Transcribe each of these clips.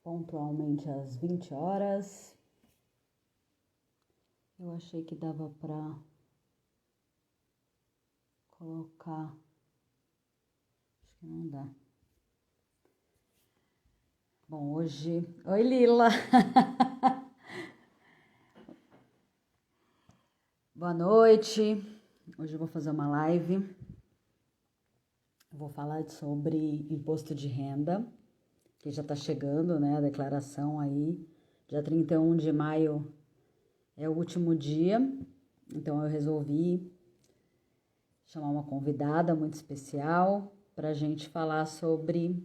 pontualmente às 20 horas. Eu achei que dava para colocar. Acho que não dá. Bom, hoje. Oi, Lila! Boa noite. Hoje eu vou fazer uma live. Vou falar sobre imposto de renda, que já está chegando, né? A declaração aí. Dia 31 de maio é o último dia. Então eu resolvi chamar uma convidada muito especial para a gente falar sobre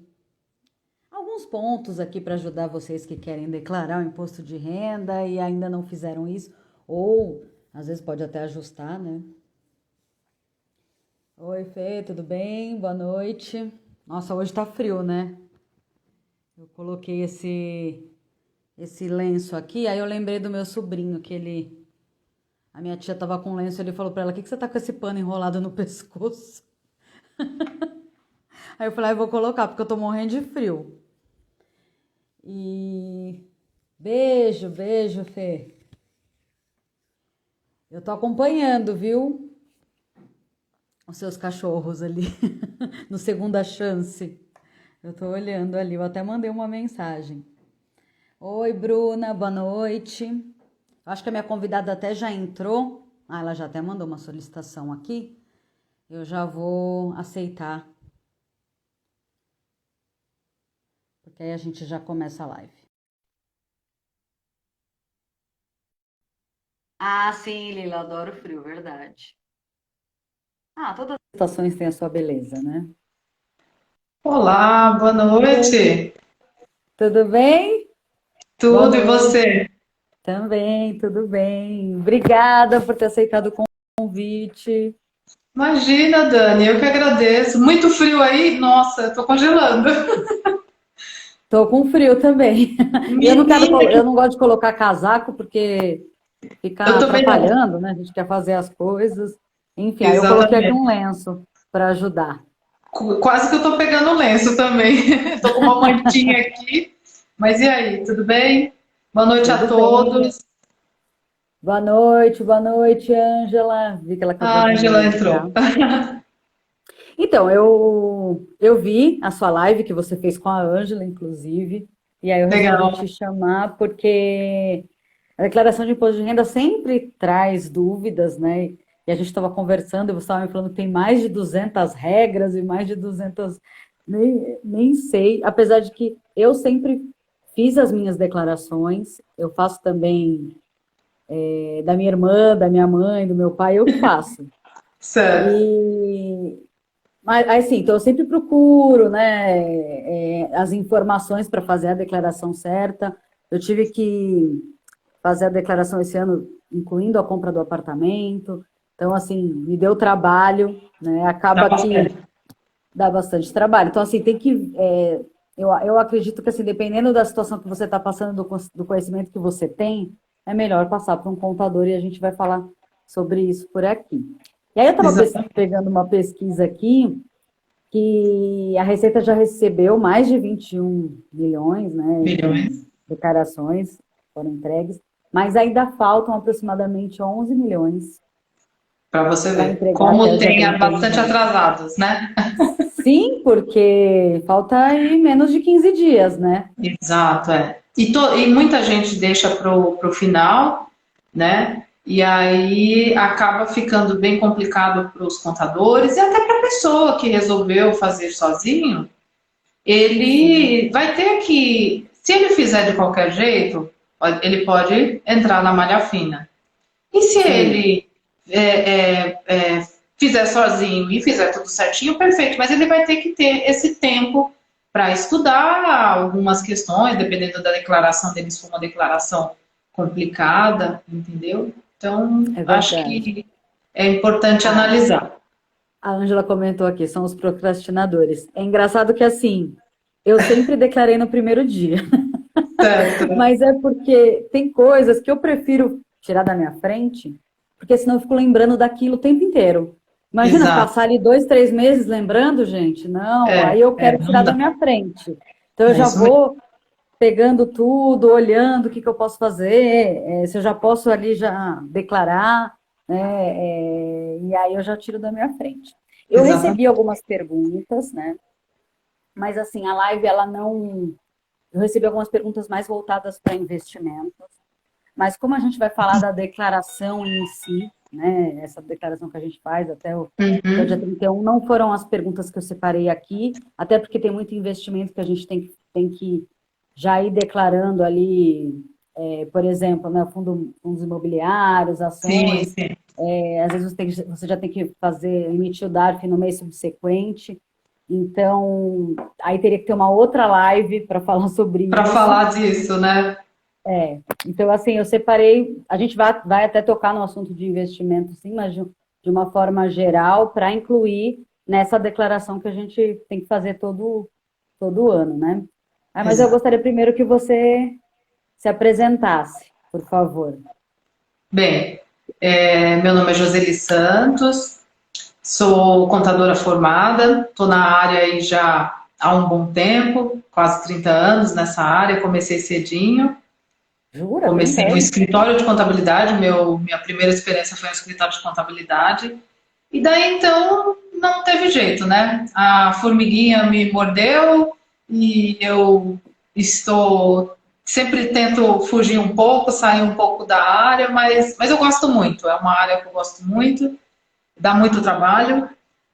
alguns pontos aqui para ajudar vocês que querem declarar o imposto de renda e ainda não fizeram isso, ou às vezes pode até ajustar, né? Oi, Fê, tudo bem? Boa noite. Nossa, hoje tá frio, né? Eu coloquei esse lenço aqui, aí eu lembrei do meu sobrinho, a minha tia tava com lenço, ele falou para ela: "O que você tá com esse pano enrolado no pescoço?" Aí eu falei: "Eu vou colocar porque eu tô morrendo de frio." E beijo, Fê. Eu tô acompanhando, viu? Os seus cachorros ali no Segunda Chance. Eu tô olhando ali, eu até mandei uma mensagem. Oi, Bruna, boa noite. Acho que a minha convidada até já entrou. Ela já até mandou uma solicitação aqui. Eu já vou aceitar. Porque aí a gente já começa a live. Ah, sim, Lila, adoro frio, verdade. Ah, todas as estações têm a sua beleza, né? Olá, boa noite. Tudo bem? Boa Tudo e noite. você? Também, tudo bem. Obrigada por ter aceitado o convite. Imagina, Dani, eu que agradeço. Muito frio aí? Nossa, eu tô congelando. Tô com frio também. E Menina, eu não gosto de colocar casaco porque fica eu também não. atrapalhando, né? A gente quer fazer as coisas. Enfim, aí eu coloquei aqui um Exatamente. lenço para ajudar. Quase que eu tô pegando lenço também. Tô com uma mantinha aqui. Mas e aí, tudo bem? Boa noite a Tudo bem. todos. Boa noite, Ângela. Vi que ela A acabou de Angela entrar. entrou. Então, eu vi a sua live que você fez com a Ângela, inclusive, e aí eu resolvi te Legal. chamar porque a declaração de imposto de renda sempre traz dúvidas, né? E a gente estava conversando e você estava me falando que tem mais de 200 regras e mais de 200, nem sei, apesar de que eu sempre fiz as minhas declarações, eu faço também da minha irmã, da minha mãe, do meu pai, eu que faço. Certo. E mas, assim, então eu sempre procuro, né, as informações para fazer a declaração certa. Eu tive que fazer a declaração esse ano, incluindo a compra do apartamento. Então, assim, me deu trabalho, né? Dá Acaba que bastante. dá bastante trabalho. Então, assim, eu acredito que, assim, dependendo da situação que você está passando, do conhecimento que você tem, é melhor passar para um contador e a gente vai falar sobre isso por aqui. E aí eu estava Exatamente. pegando uma pesquisa aqui que a Receita já recebeu mais de 21 milhões, né, em Milhões. declarações foram entregues, mas ainda faltam aproximadamente 11 milhões Para você para ver. entregar até Como o dia tem 31 de bastante maio. atrasados, né? Sim, porque falta aí menos de 15 dias, né? Exato, é. E muita gente deixa pro final, né? E aí acaba ficando bem complicado para os contadores e até para a pessoa que resolveu fazer sozinho. Sim, Ele vai ter que, se ele fizer de qualquer jeito, ele pode entrar na malha fina. E se sim, ele fizer sozinho e fizer tudo certinho, perfeito, mas ele vai ter que ter esse tempo para estudar algumas questões, dependendo da declaração dele, se for uma declaração complicada, entendeu? Então, é acho verdade. que é importante A, analisar. a Ângela comentou aqui, são os procrastinadores. É engraçado que, assim, eu sempre declarei no primeiro dia. Certo, Mas é porque tem coisas que eu prefiro tirar da minha frente, porque senão eu fico lembrando daquilo o tempo inteiro. Imagina exato. passar ali 2, 3 meses lembrando, gente. Não, aí eu quero tirar Não da dá. minha frente. Então eu É já isso mesmo. vou. pegando tudo, olhando o que eu posso fazer, se eu já posso ali já declarar, né? E aí eu já tiro da minha frente. Eu recebi Exatamente. algumas perguntas, né? Mas assim, a live, ela não. Eu recebi algumas perguntas mais voltadas para investimentos, mas como a gente vai falar da declaração em si, né? Essa declaração que a gente faz até o dia Uhum. 31, não foram as perguntas que eu separei aqui, até porque tem muito investimento que a gente tem que já ir declarando ali, por exemplo, né, fundos imobiliários, Sim, ações, sim. às vezes você já tem que emitir o DARF no mês subsequente, então aí teria que ter uma outra live para falar sobre Para isso. falar disso, né? Então, assim, eu separei, a gente vai até tocar no assunto de investimento, sim, mas de uma forma geral, para incluir nessa declaração que a gente tem que fazer todo ano, né? Mas eu Exato. gostaria primeiro que você se apresentasse, por favor. Bem, meu nome é Joseli Santos, sou contadora formada, estou na área aí já há um bom tempo, quase 30 anos nessa área, comecei cedinho, Jura? 30 comecei no anos? escritório de contabilidade, minha primeira experiência foi no escritório de contabilidade, e daí então não teve jeito, né? A formiguinha me mordeu e eu estou sempre tento fugir um pouco, sair um pouco da área, mas eu gosto muito, é uma área que eu gosto muito, dá muito trabalho,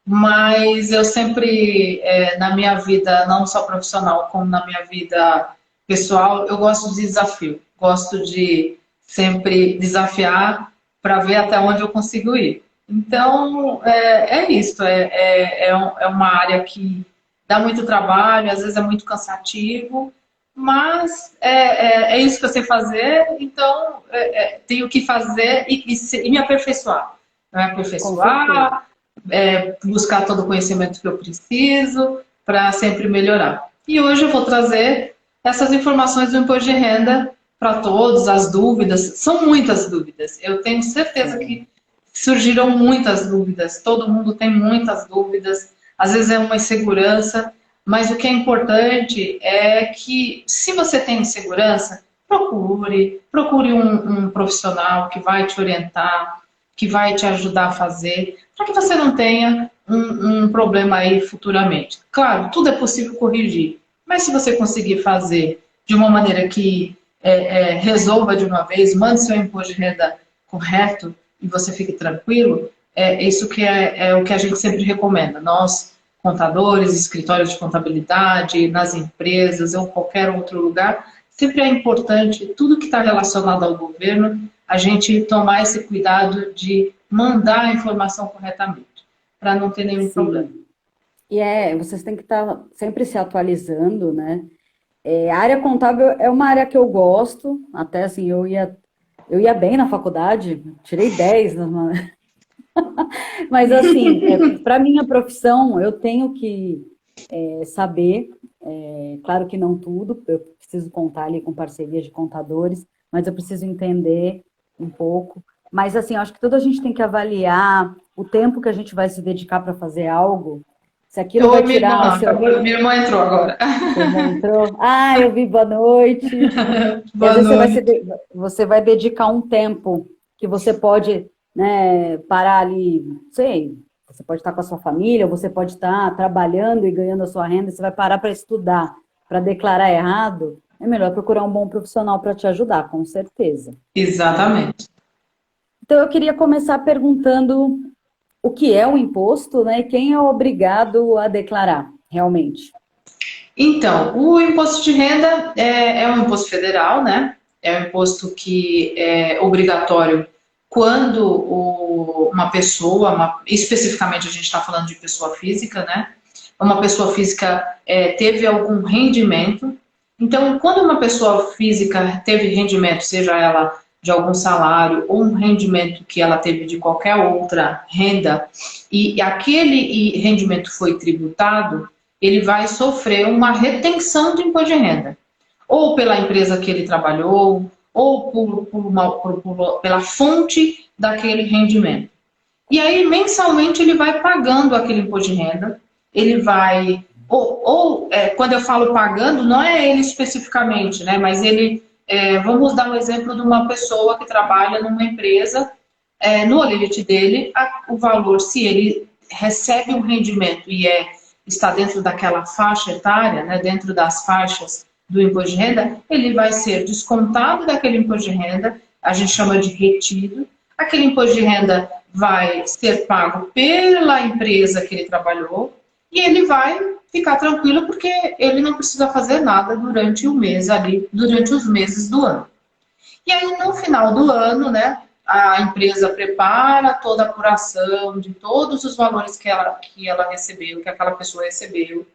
mas eu sempre, na minha vida, não só profissional, como na minha vida pessoal, eu gosto de desafio, gosto de sempre desafiar para ver até onde eu consigo ir. Então, é isso, é uma área que dá muito trabalho, às vezes é muito cansativo, mas é isso que eu sei fazer, então tenho que fazer e me aperfeiçoar. Me Com certeza. aperfeiçoar, buscar todo o conhecimento que eu preciso para sempre melhorar. E hoje eu vou trazer essas informações do imposto de renda para todos, as dúvidas. São muitas dúvidas. Eu tenho certeza Sim, que surgiram muitas dúvidas. Todo mundo tem muitas dúvidas. Às vezes é uma insegurança, mas o que é importante é que, se você tem insegurança, procure um profissional que vai te orientar, que vai te ajudar a fazer, para que você não tenha um problema aí futuramente. Claro, tudo é possível corrigir, mas se você conseguir fazer de uma maneira que resolva de uma vez, mande seu imposto de renda correto e você fique tranquilo, isso que é o que a gente sempre recomenda. Nós, contadores, escritórios de contabilidade, nas empresas ou qualquer outro lugar, sempre é importante, tudo que está relacionado ao governo, a gente tomar esse cuidado de mandar a informação corretamente, para não ter nenhum problema. sim. E vocês têm que estar sempre se atualizando, né? A área contábil é uma área que eu gosto, até assim, eu ia bem na faculdade, tirei 10, mas assim, para minha profissão, eu tenho que saber, claro que não tudo, eu preciso contar ali com parcerias de contadores, mas eu preciso entender um pouco. Mas assim, eu acho que tudo a gente tem que avaliar o tempo que a gente vai se dedicar para fazer algo, se aquilo vai Oi, minha tirar o irmã, seu. minha irmã entrou agora. Sua irmã entrou? Ah, eu vi, boa noite. E às Boa vezes noite. você vai dedicar um tempo que você pode, né, parar ali, não sei, você pode estar com a sua família, ou você pode estar trabalhando e ganhando a sua renda, você vai parar para estudar, para declarar errado, é melhor procurar um bom profissional para te ajudar, com certeza, né? Exatamente. Então eu queria começar perguntando o que é o imposto, né, e quem é obrigado a declarar, realmente. Então, o imposto de renda é um imposto federal, né? É um imposto que é obrigatório quando uma pessoa, especificamente a gente está falando de pessoa física, né? Uma pessoa física teve algum rendimento. Então, quando uma pessoa física teve rendimento, seja ela de algum salário ou um rendimento que ela teve de qualquer outra renda, e aquele rendimento foi tributado, ele vai sofrer uma retenção de imposto de renda. Ou pela empresa que ele trabalhou, ou pela fonte daquele rendimento. E aí, mensalmente, ele vai pagando aquele imposto de renda, ele vai Quando eu falo pagando, não é ele especificamente, né? Mas ele, vamos dar um exemplo de uma pessoa que trabalha numa empresa, no holerite dele, o valor, se ele recebe um rendimento e está dentro daquela faixa etária, né, dentro das faixas do imposto de renda, ele vai ser descontado daquele imposto de renda, a gente chama de retido. Aquele imposto de renda vai ser pago pela empresa que ele trabalhou e ele vai ficar tranquilo porque ele não precisa fazer nada durante o mês ali, durante os meses do ano. E aí, no final do ano, né, a empresa prepara toda a apuração de todos os valores que ela recebeu, que aquela pessoa recebeu,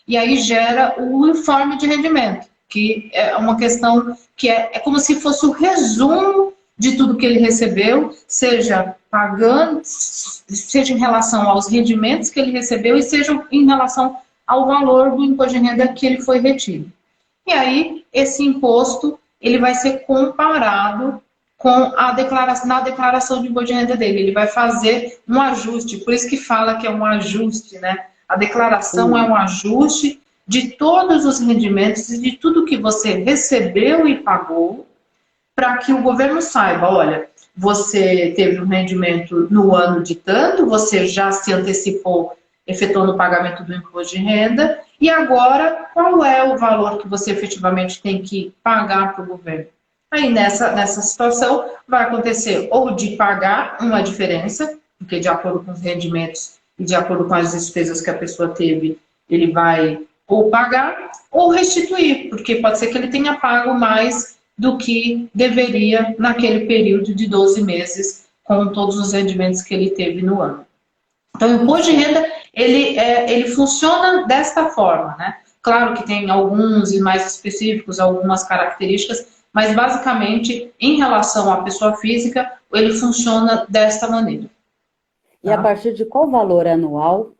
e aí gera o informe de rendimento, que é uma questão que é como se fosse o resumo de tudo que ele recebeu, seja pagando, seja em relação aos rendimentos que ele recebeu e seja em relação ao valor do imposto de renda que ele foi retido. E aí, esse imposto, ele vai ser comparado com a declaração, na declaração de imposto de renda dele. Ele vai fazer um ajuste, por isso que fala que é um ajuste, né? A declaração é um ajuste de todos os rendimentos e de tudo que você recebeu e pagou, para que o governo saiba, olha, você teve um rendimento no ano de tanto, você já se antecipou efetuando o pagamento do imposto de renda, e agora qual é o valor que você efetivamente tem que pagar para o governo? Aí nessa situação vai acontecer ou de pagar uma diferença, porque de acordo com os rendimentos e de acordo com as despesas que a pessoa teve, ele vai ou pagar ou restituir, porque pode ser que ele tenha pago mais do que deveria naquele período de 12 meses, com todos os rendimentos que ele teve no ano. Então, o imposto de renda, ele funciona desta forma, né? Claro que tem alguns e mais específicos, algumas características, mas basicamente, em relação à pessoa física, ele funciona desta maneira. E a partir de qual valor anual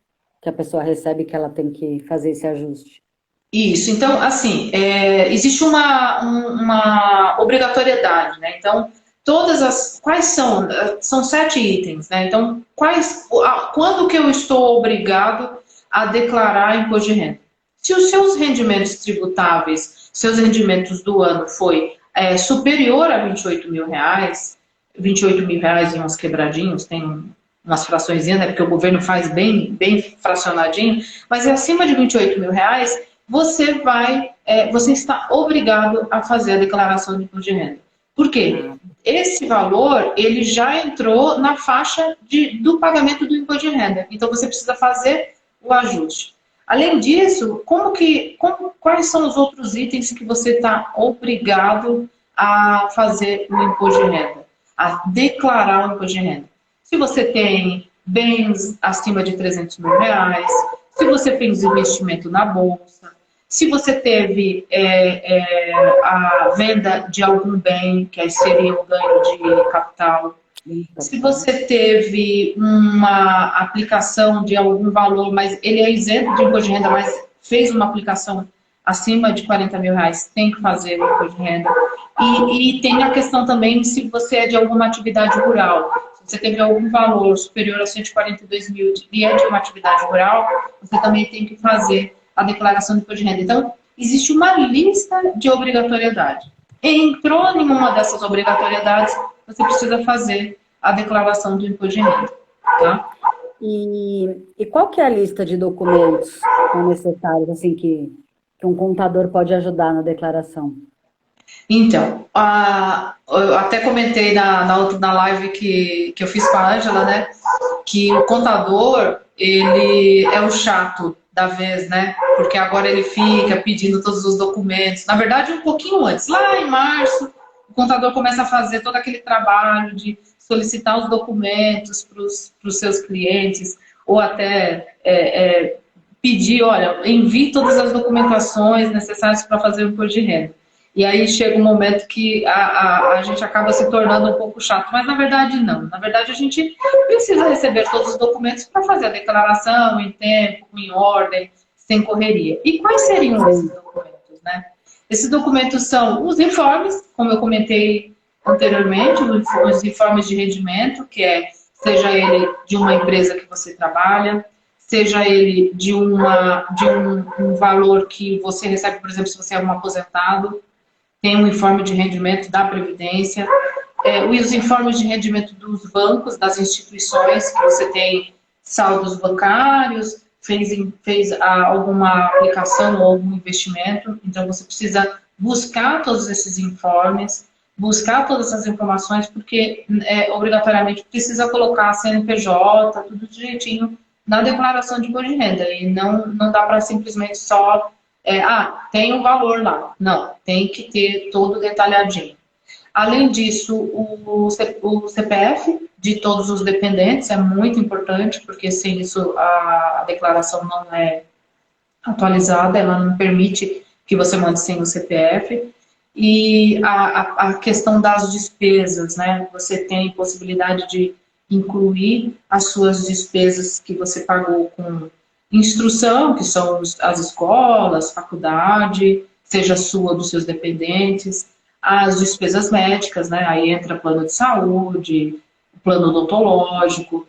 que a pessoa recebe que ela tem que fazer esse ajuste? Isso, então, assim, existe uma obrigatoriedade, né? Então, quais são 7 itens, né? Então, quando que eu estou obrigado a declarar imposto de renda? Se os seus rendimentos tributáveis, seus rendimentos do ano foi superior a R$ 28 mil e uns quebradinhos, tem umas fraçõezinhas, né? Porque o governo faz bem fracionadinho, mas é acima de R$ 28 mil, você está obrigado a fazer a declaração de imposto de renda. Por quê? Esse valor, ele já entrou na faixa do pagamento do imposto de renda. Então, você precisa fazer o ajuste. Além disso, quais são os outros itens que você está obrigado a fazer o imposto de renda? A declarar o imposto de renda. Se você tem bens acima de R$ 300 mil, se você fez investimento na bolsa, se você teve a venda de algum bem, que aí seria o ganho de capital, se você teve uma aplicação de algum valor, mas ele é isento de imposto de renda, mas fez uma aplicação acima de R$ 40 mil, tem que fazer o imposto de renda. E tem a questão também se você é de alguma atividade rural. Se você teve algum valor superior a 142 mil e é de uma atividade rural, você também tem que fazer a declaração de imposto de renda. Então, existe uma lista de obrigatoriedade. Entrou em uma dessas obrigatoriedades, você precisa fazer a declaração do imposto de renda. Tá? E qual que é a lista de documentos necessários assim, que um contador pode ajudar na declaração? Então, eu até comentei na live que eu fiz com a Ângela, né? Que o contador, ele é o chato da vez, né? Porque agora ele fica pedindo todos os documentos. Na verdade, um pouquinho antes, lá em março, o contador começa a fazer todo aquele trabalho de solicitar os documentos para os seus clientes, ou até pedir, olha, envie todas as documentações necessárias para fazer o imposto de renda. E aí chega um momento que a gente acaba se tornando um pouco chato, mas na verdade não. Na verdade a gente precisa receber todos os documentos para fazer a declaração em tempo, em ordem, sem correria. E quais seriam esses documentos, né? Esses documentos são os informes, como eu comentei anteriormente, os informes de rendimento, seja ele de uma empresa que você trabalha, seja ele de um valor que você recebe, por exemplo, se você é um aposentado, tem um informe de rendimento da Previdência, os informes de rendimento dos bancos, das instituições, que você tem saldos bancários, fez alguma aplicação ou algum investimento, então você precisa buscar todos esses informes, buscar todas essas informações, porque obrigatoriamente precisa colocar a CNPJ, tudo direitinho na declaração de imposto de renda, e não dá para simplesmente só, tem um valor lá. Não, tem que ter todo detalhadinho. Além disso, o CPF de todos os dependentes é muito importante, porque sem isso a declaração não é atualizada, ela não permite que você mande sem o CPF. E a questão das despesas, né? Você tem possibilidade de incluir as suas despesas que você pagou com instrução, que são as escolas, faculdade, seja sua ou dos seus dependentes, as despesas médicas, né? Aí entra plano de saúde, plano odontológico,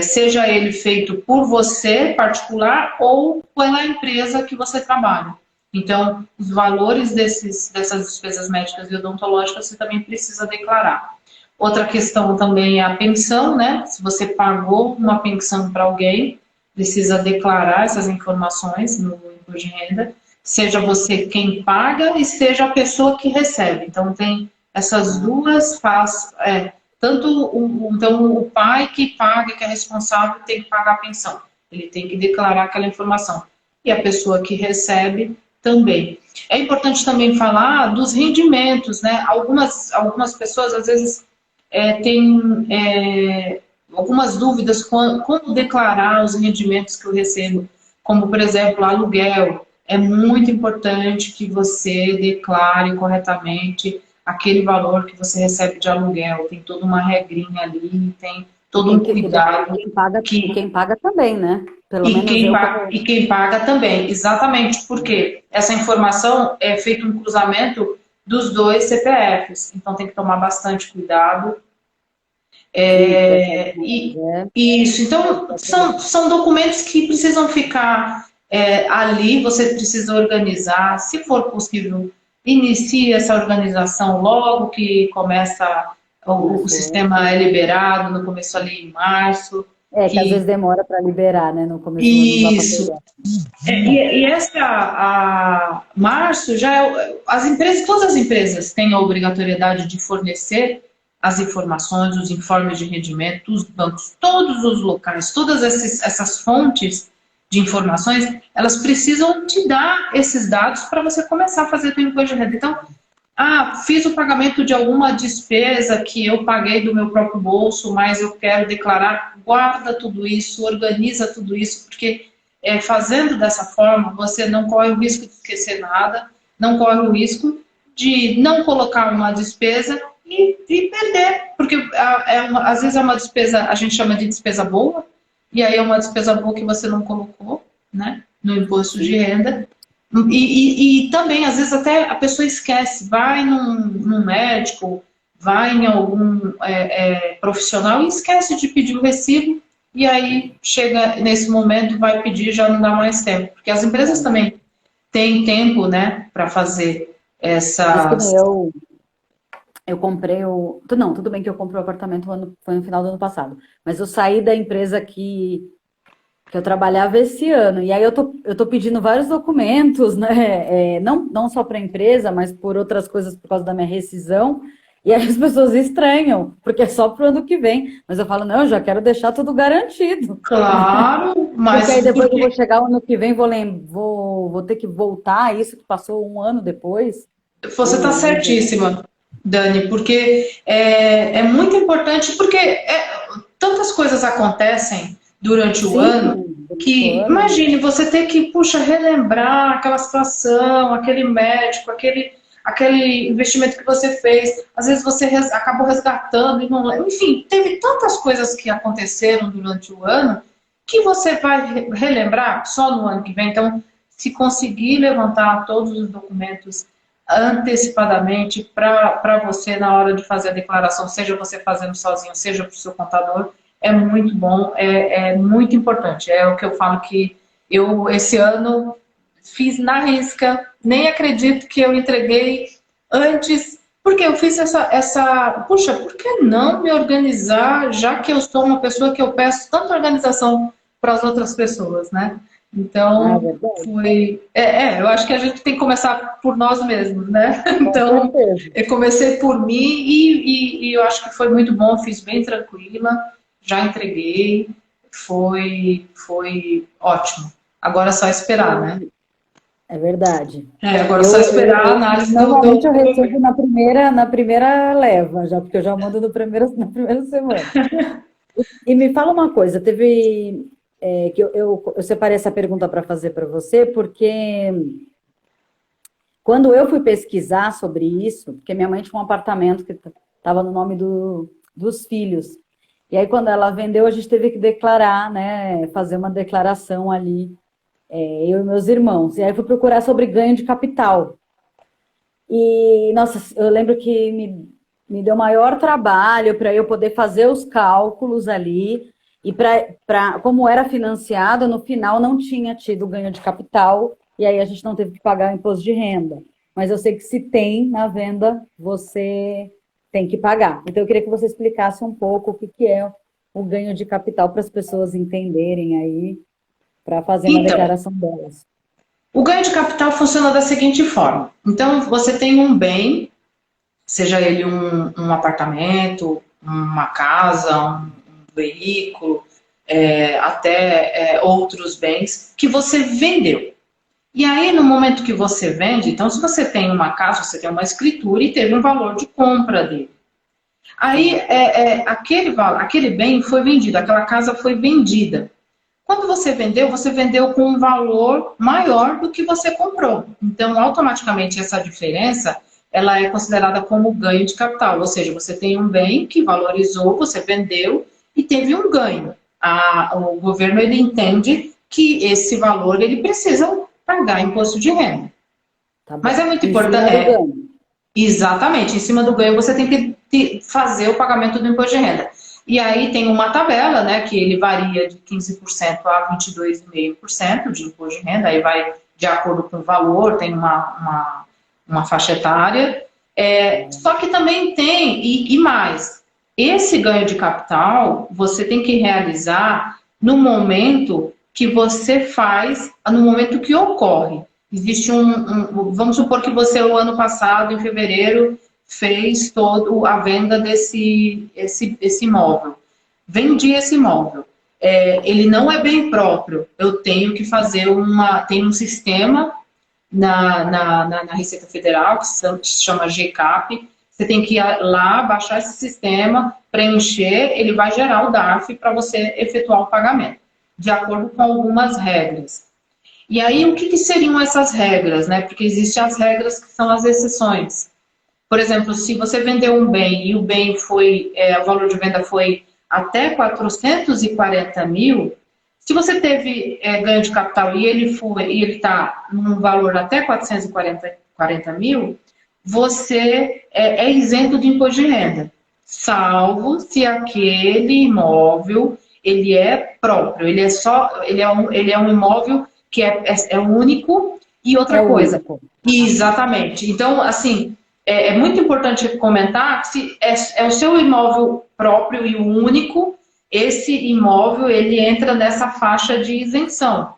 seja ele feito por você, particular, ou pela empresa que você trabalha. Então, os valores dessas despesas médicas e odontológicas você também precisa declarar. Outra questão também é a pensão, né? Se você pagou uma pensão para alguém, precisa declarar essas informações no imposto de renda, seja você quem paga e seja a pessoa que recebe. Então, tem essas duas faces. Então, o pai que paga, que é responsável, tem que pagar a pensão. Ele tem que declarar aquela informação. E a pessoa que recebe também. É importante também falar dos rendimentos, né? Algumas pessoas, às vezes, têm algumas dúvidas como declarar os rendimentos que eu recebo, como, por exemplo, aluguel. É muito importante que você declare corretamente aquele valor que você recebe de aluguel. Tem toda uma regrinha ali, tem todo um cuidado. Quem paga também, né? Pelo E menos quem paga também, exatamente, porque essa informação é feito um cruzamento dos dois CPFs, então tem que tomar bastante cuidado. Isso, então são documentos que precisam ficar ali, você precisa organizar, se for possível, inicie essa organização logo que começa, o sistema é liberado, no começo ali em março. Que às vezes demora para liberar, né? No começo Isso. E essa, março, todas as empresas têm a obrigatoriedade de fornecer as informações, os informes de rendimento, os bancos, todos os locais, todas essas fontes de informações, elas precisam te dar esses dados para você começar a fazer o imposto de renda. Então, fiz o pagamento de alguma despesa que eu paguei do meu próprio bolso, mas eu quero declarar, guarda tudo isso, organiza tudo isso, porque fazendo dessa forma, você não corre o risco de esquecer nada, não corre o risco de não colocar uma despesa e perder, porque às vezes é uma despesa, a gente chama de despesa boa, e aí é uma despesa boa que você não colocou, né, no imposto de renda. E também, às vezes, até a pessoa esquece, vai num médico, vai em algum profissional e esquece de pedir o recibo, e aí chega nesse momento, vai pedir e já não dá mais tempo. Porque as empresas também têm tempo, né, para fazer essas... Eu comprei Não, tudo bem que eu comprei o apartamento foi no final do ano passado, mas eu saí da empresa que eu trabalhava esse ano, e aí eu tô pedindo vários documentos, né? Não só para a empresa, mas por outras coisas por causa da minha rescisão, e aí as pessoas estranham, porque é só pro ano que vem, mas eu falo, não, eu já quero deixar tudo garantido. Claro, mas... Porque aí depois eu vou chegar o ano que vem, vou ter que voltar a isso que passou um ano depois. Você está certíssima, Dani, porque é muito importante, porque tantas coisas acontecem durante o ano, que imagine você ter que, relembrar aquela situação, aquele médico, aquele investimento que você fez, às vezes você acabou resgatando e não lembra. Enfim, teve tantas coisas que aconteceram durante o ano que você vai relembrar só no ano que vem. Então, se conseguir levantar todos os documentos antecipadamente para você na hora de fazer a declaração, seja você fazendo sozinho, seja para o seu contador, é muito bom, é muito importante. É o que eu falo que eu, esse ano, fiz na risca, nem acredito que eu entreguei antes, porque eu fiz puxa, por que não me organizar, já que eu sou uma pessoa que eu peço tanta organização para as outras pessoas, né? Ah, é Então, verdade. eu acho que a gente tem que começar por nós mesmos, né? Com Então, certeza. eu comecei por mim e eu acho que foi muito bom, fiz bem tranquila, já entreguei, foi ótimo. Agora é só esperar, né? É verdade. Agora é só esperar a análise Normalmente eu do recebo governo. na primeira leva, já, porque eu já mando no primeiro, na primeira semana. E me fala uma coisa, teve que eu separei essa pergunta para fazer para você, porque quando eu fui pesquisar sobre isso, porque minha mãe tinha um apartamento que estava no nome dos filhos. E aí, quando ela vendeu, a gente teve que declarar, né? Fazer uma declaração ali, eu e meus irmãos. E aí, fui procurar sobre ganho de capital. E, nossa, eu lembro que me deu maior trabalho para eu poder fazer os cálculos ali. E como era financiado, no final não tinha tido ganho de capital, e aí a gente não teve que pagar o imposto de renda. Mas eu sei que se tem na venda, você tem que pagar. Então eu queria que você explicasse um pouco o que é o ganho de capital para as pessoas entenderem aí, para fazer na Então, declaração delas. o ganho de capital funciona da seguinte forma. Então, você tem um bem, seja ele um apartamento, uma casa, um veículo, até outros bens, que você vendeu. E aí, no momento que você vende, então, se você tem uma casa, você tem uma escritura e teve um valor de compra dele. Aí, aquele bem foi vendido, aquela casa foi vendida. Quando você vendeu com um valor maior do que você comprou. Então, automaticamente, essa diferença, ela é considerada como ganho de capital. Ou seja, você tem um bem que valorizou, você vendeu e teve um ganho. O governo, ele entende que esse valor, ele precisa pagar imposto de renda. Tá Mas bom. é muito Em cima do importante. ganho. Exatamente, em cima do ganho você tem que fazer o pagamento do imposto de renda. E aí tem uma tabela, né, que ele varia de 15% a 22,5% de imposto de renda, aí vai de acordo com o valor, tem uma faixa etária. Só que também tem, e mais, esse ganho de capital você tem que realizar no momento que você faz, no momento que ocorre. Existe vamos supor que você, o ano passado, em fevereiro, fez toda a venda esse imóvel. Vendi esse imóvel. Ele não é bem próprio. Eu tenho que fazer tem um sistema na Receita Federal, que se chama GCAP. Você tem que ir lá, baixar esse sistema, preencher, ele vai gerar o DARF para você efetuar o pagamento, de acordo com algumas regras. E aí, o que seriam essas regras, né? Porque existem as regras que são as exceções. Por exemplo, se você vendeu um bem e o bem o valor de venda foi até 440 mil, se você teve ganho de capital e ele está num valor até 440 mil, você é isento de imposto de renda, salvo se aquele imóvel ele é próprio, ele é um imóvel que é único. E outra coisa, Único. exatamente. Então, assim, é muito importante comentar que se é o seu imóvel próprio e único, esse imóvel ele entra nessa faixa de isenção.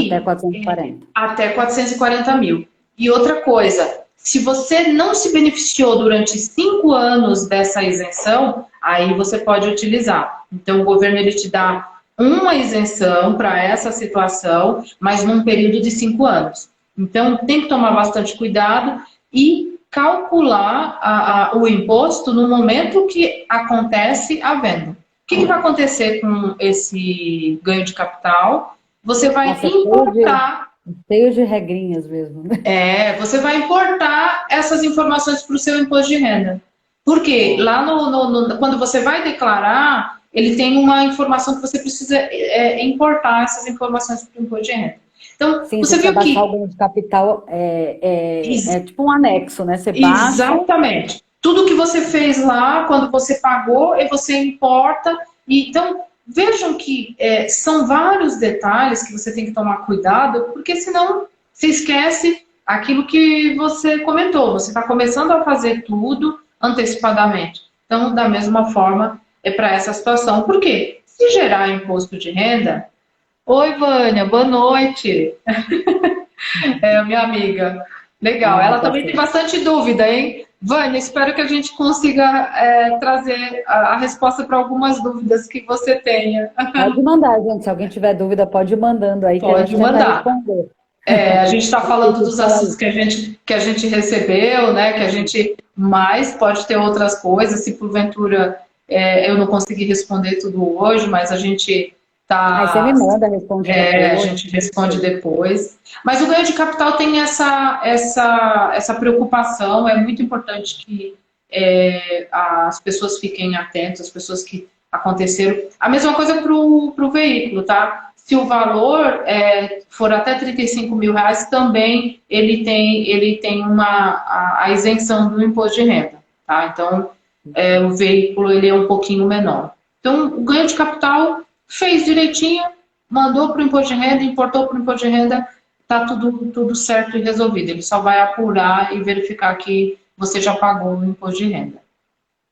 Até 440. Até 440 mil. E outra coisa, se você não se beneficiou durante 5 anos dessa isenção, aí você pode utilizar. Então, o governo ele te dá uma isenção para essa situação, mas num período de 5 anos. Então, tem que tomar bastante cuidado e calcular o imposto no momento que acontece a venda. O que vai acontecer com esse ganho de capital? Você vai importar. Cheio de regrinhas mesmo. Você vai importar essas informações para o seu imposto de renda. Porque lá quando você vai declarar, ele tem uma informação que você precisa importar essas informações para o imposto de renda. Então, Sim, você viu baixar que... o ganho de capital é tipo um anexo, né? Você baixa... Exatamente. Tudo que você fez lá, quando você pagou, e você importa Então, vejam que são vários detalhes que você tem que tomar cuidado, porque senão você esquece aquilo que você comentou. Você está começando a fazer tudo antecipadamente. Então, da mesma forma, é para essa situação. Por quê? Se gerar imposto de renda... Oi, Vânia, boa noite. Minha amiga. Legal. Ela Tá também tem certo. bastante dúvida, hein? Vânia, espero que a gente consiga trazer a resposta para algumas dúvidas que você tenha. Pode mandar, gente. Se alguém tiver dúvida, pode ir mandando aí que a gente Pode tenta mandar. responder. A gente está Eu falando preciso dos falar assuntos isso. que a gente recebeu, né? Que a gente mais pode ter outras coisas. Se porventura eu não conseguir responder tudo hoje, mas a gente Aí você me tá, manda, responde a depois. gente responde depois. Mas o ganho de capital tem essa preocupação. É muito importante que as pessoas fiquem atentas, as pessoas que aconteceram. A mesma coisa para o veículo, tá? Se o valor for até R$ 35.000, também ele tem a isenção do imposto de renda, tá? Então, o veículo ele é um pouquinho menor. Então, o ganho de capital fez direitinho, mandou para o imposto de renda, importou para o imposto de renda, está tudo certo e resolvido. Ele só vai apurar e verificar que você já pagou o imposto de renda,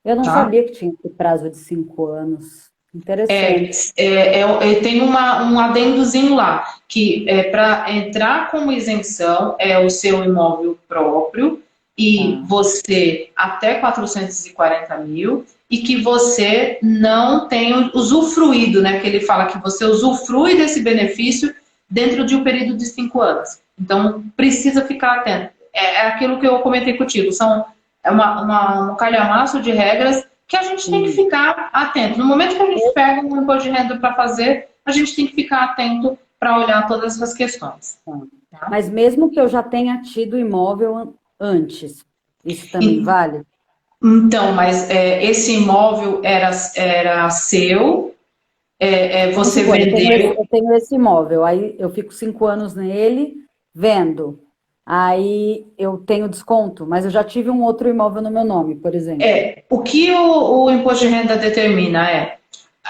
Eu não tá? sabia que tinha esse prazo de 5 anos. Interessante. Tem um adendozinho lá, que para entrar como isenção é o seu imóvel próprio e Tá. você até 440 mil e que você não tem usufruído, né? Que ele fala que você usufrui desse benefício dentro de um período de 5 anos. Então, precisa ficar atento. É aquilo que eu comentei contigo, um calhamaço de regras que a gente tem que Sim. ficar atento. No momento que a gente pega um imposto de renda para fazer, a gente tem que ficar atento para olhar todas essas questões. Tá? Mas mesmo que eu já tenha tido imóvel antes, isso também vale? Então, mas esse imóvel era seu, Vamos você supor, vendeu. eu tenho esse imóvel, aí eu fico 5 anos nele, vendo. Aí eu tenho desconto, mas eu já tive um outro imóvel no meu nome, por exemplo. O que o imposto de renda determina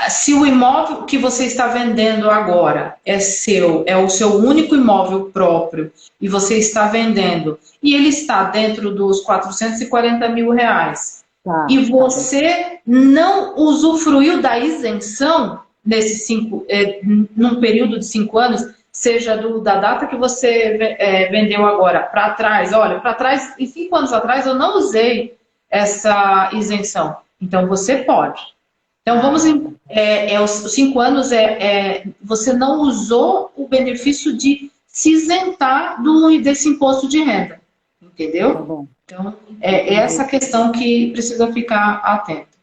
se o imóvel que você está vendendo agora é seu, é o seu único imóvel próprio, e você está vendendo, e ele está dentro dos R$ 440.000, Tá, e tá bem. você não usufruiu da isenção num período de 5 anos, seja da data que você vendeu agora para trás, olha, para trás, em 5 anos atrás eu não usei essa isenção. Então você pode. Então vamos Tá bom. os 5 anos você não usou o benefício de se isentar desse imposto de renda, Tá entendeu? bom. Então é Entendi. essa questão que precisa ficar atento.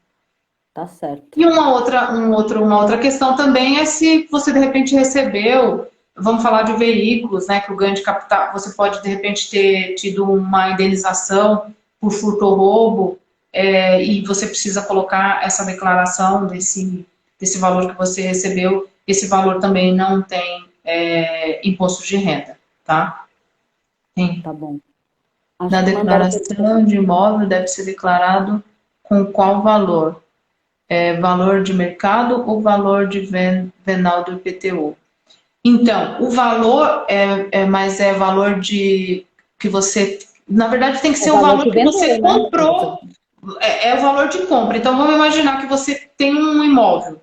Tá certo. E uma outra questão também é se você de repente recebeu, vamos falar de veículos, né, que o ganho de capital, você pode de repente ter tido uma indenização por furto ou roubo, e você precisa colocar essa declaração desse valor que você recebeu, esse valor também não tem imposto de renda, tá? Sim. Tá bom. Acho Na que mandaram. declaração de imóvel deve ser declarado com qual valor? Valor de mercado ou valor de venal do IPTU? Então, o valor mas é valor de que você, na verdade, tem que É ser o valor valor que que você vendeu, né? comprou, é o valor de compra. Então, vamos imaginar que você tem um imóvel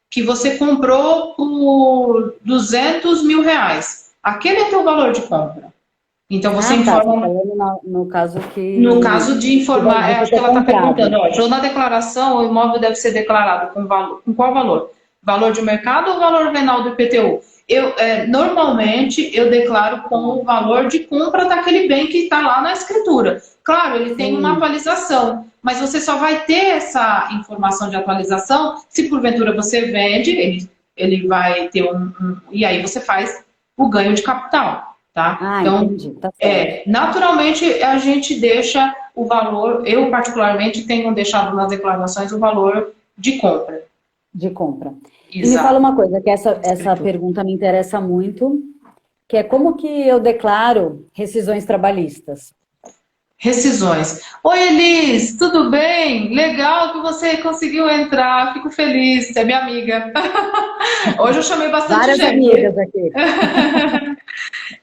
que você comprou por R$ 200.000. Aquele é teu valor de compra. Então, você Ah, tá. Você tá informa. falando no caso No caso de informar, de acho que ter ela está perguntando, comprado. na declaração, o imóvel deve ser declarado com qual valor? Valor de mercado ou valor venal do IPTU? Normalmente, eu declaro com o valor de compra daquele bem que está lá na escritura. Claro, ele tem uma Sim. atualização, mas você só vai ter essa informação de atualização se porventura você vende, ele vai ter e aí você faz o ganho de capital, tá? Ah, Então, entendi. Tá certo. naturalmente, a gente deixa o valor, eu particularmente tenho deixado nas declarações o valor de compra. De compra. E me fala Exato. uma coisa, que essa Escritura. pergunta me interessa muito, que é como que eu declaro rescisões trabalhistas? Rescisões. Oi, Elis, tudo bem? Legal que você conseguiu entrar, fico feliz, você é minha amiga. Hoje eu chamei bastante Várias gente. amigas aqui.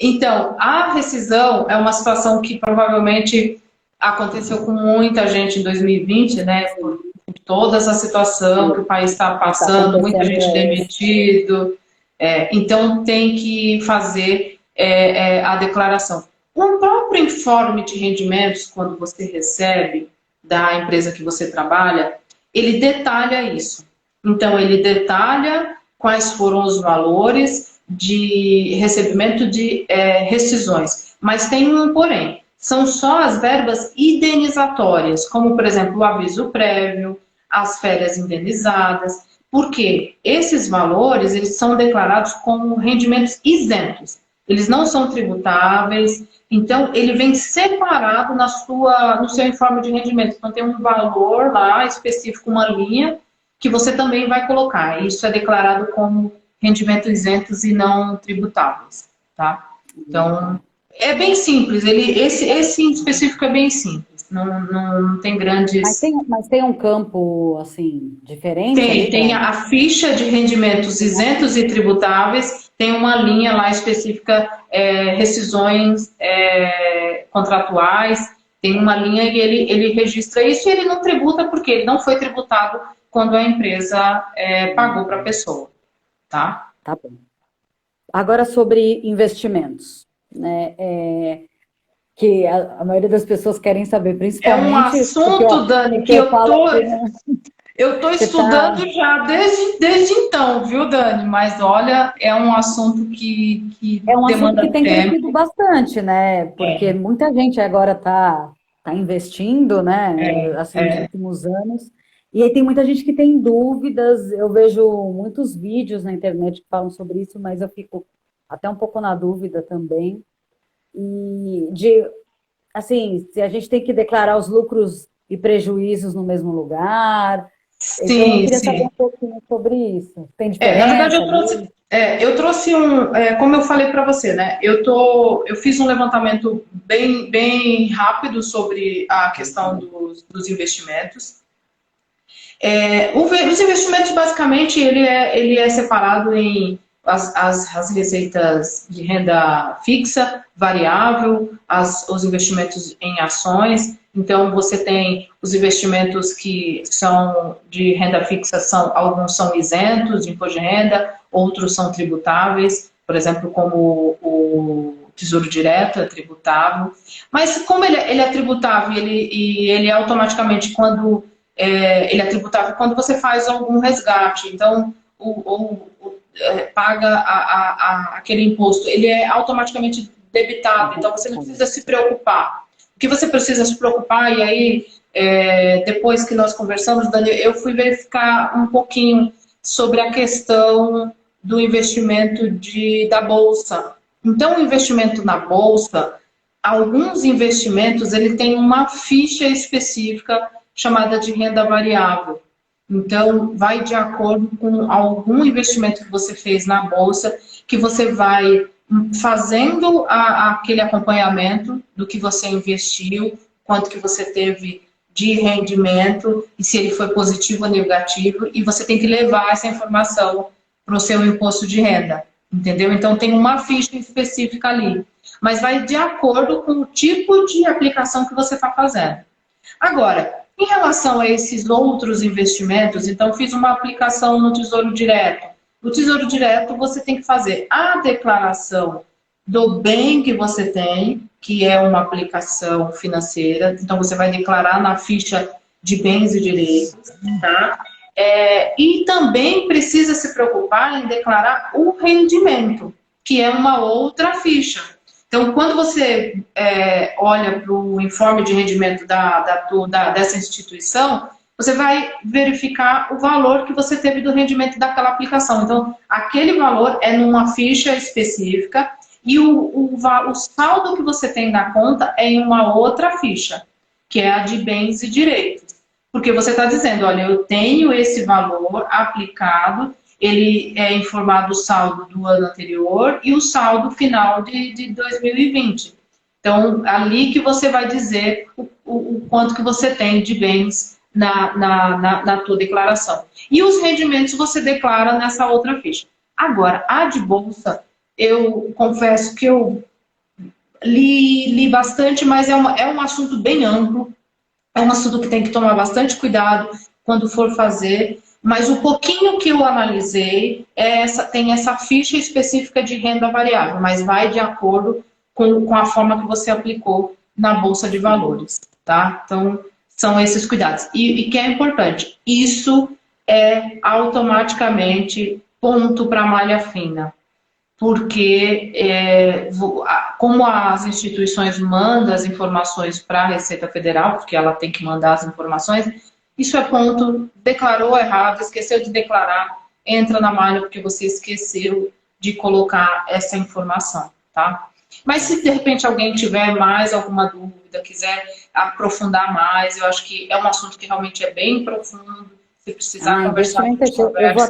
Então, a rescisão é uma situação que provavelmente aconteceu com muita gente em 2020, né? Por toda essa situação que o país está Está passando, muita acontecendo gente demitido. Então, tem que fazer a declaração. O próprio informe de rendimentos, quando você recebe da empresa que você trabalha, ele detalha isso. Então, ele detalha quais foram os valores de recebimento de rescisões. Mas tem um porém, são só as verbas indenizatórias, como, por exemplo, o aviso prévio, as férias indenizadas, porque esses valores eles são declarados como rendimentos isentos. Eles não são tributáveis, então ele vem separado no seu informe de rendimento. Então tem um valor lá específico, uma linha, que você também vai colocar. Isso é declarado como rendimentos isentos e não tributáveis, tá? Então, é bem simples. Esse em específico é bem simples. Não tem Mas grandes... tem um campo, assim, diferente Tem, ali para... tem a ficha de rendimentos isentos e tributáveis, tem uma linha lá específica, rescisões contratuais, tem uma linha e ele registra isso e ele não tributa porque ele não foi tributado quando a empresa pagou para a pessoa, tá? Tá bom. Agora sobre investimentos, né? Que a maioria das pessoas querem saber, É um principalmente porque assunto, Dani, que porque eu falo que, né, eu tô você tá, estudando já desde então, viu, Dani? Mas olha, é um assunto que é um assunto que demanda tem crescido tempo. bastante, né? Porque É, muita gente agora tá investindo, né? Assim, nos é. últimos anos. E aí tem muita gente que tem dúvidas. Eu vejo muitos vídeos na internet que falam sobre isso, mas eu fico até um pouco na dúvida também. E de, assim, se a gente tem que declarar os lucros e prejuízos no mesmo lugar. Então, eu Sim, queria saber sim. um pouquinho sobre isso. Tem Na verdade, diferença ali? eu trouxe como eu falei para você, né? Eu fiz um levantamento bem rápido sobre a questão dos investimentos. Os investimentos, basicamente, ele é separado em as receitas de renda fixa, variável, os investimentos em ações. Então, você tem os investimentos que são de renda fixa, alguns são isentos de imposto de renda, outros são tributáveis, por exemplo, como o Tesouro Direto é tributável. Mas como ele é tributável e ele automaticamente, ele é tributável quando você faz algum resgate. Então, paga aquele imposto, ele é automaticamente debitado, então você não precisa se preocupar. O que você precisa se preocupar, e aí, depois que nós conversamos, Dani, eu fui verificar um pouquinho sobre a questão do investimento da Bolsa. Então, o investimento na Bolsa, alguns investimentos, ele tem uma ficha específica chamada de renda variável. Então, vai de acordo com algum investimento que você fez na bolsa, que você vai fazendo aquele acompanhamento do que você investiu, quanto que você teve de rendimento, e se ele foi positivo ou negativo, e você tem que levar essa informação para o seu imposto de renda, entendeu? Então, tem uma ficha específica ali, mas vai de acordo com o tipo de aplicação que você está fazendo. Agora, em relação a esses outros investimentos, então fiz uma aplicação no Tesouro Direto. No Tesouro Direto, você tem que fazer a declaração do bem que você tem, que é uma aplicação financeira. Então, você vai declarar na ficha de bens e direitos, tá? E também precisa se preocupar em declarar o rendimento, que é uma outra ficha. Então, quando você olha para o informe de rendimento dessa instituição, você vai verificar o valor que você teve do rendimento daquela aplicação. Então, aquele valor é numa ficha específica e o saldo que você tem na conta é em uma outra ficha, que é a de bens e direitos. Porque você está dizendo, olha, eu tenho esse valor aplicado, ele é informado o saldo do ano anterior e o saldo final de 2020. Então, ali que você vai dizer o quanto que você tem de bens na tua declaração. E os rendimentos você declara nessa outra ficha. Agora, a de bolsa, eu confesso que eu li bastante, mas é um assunto bem amplo, é um assunto que tem que tomar bastante cuidado quando for fazer, mas o pouquinho que eu analisei tem essa ficha específica de renda variável, mas vai de acordo com a forma que você aplicou na Bolsa de Valores, tá? Então, são esses cuidados. E que é importante, isso é automaticamente ponto para malha fina, porque como as instituições mandam as informações para a Receita Federal, porque ela tem que mandar as informações, isso é ponto, declarou errado, esqueceu de declarar, entra na malha porque você esqueceu de colocar essa informação, tá? Mas se de repente alguém tiver mais alguma dúvida, quiser aprofundar mais, eu acho que é um assunto que realmente é bem profundo, se precisar conversar, a gente eu vou conversa.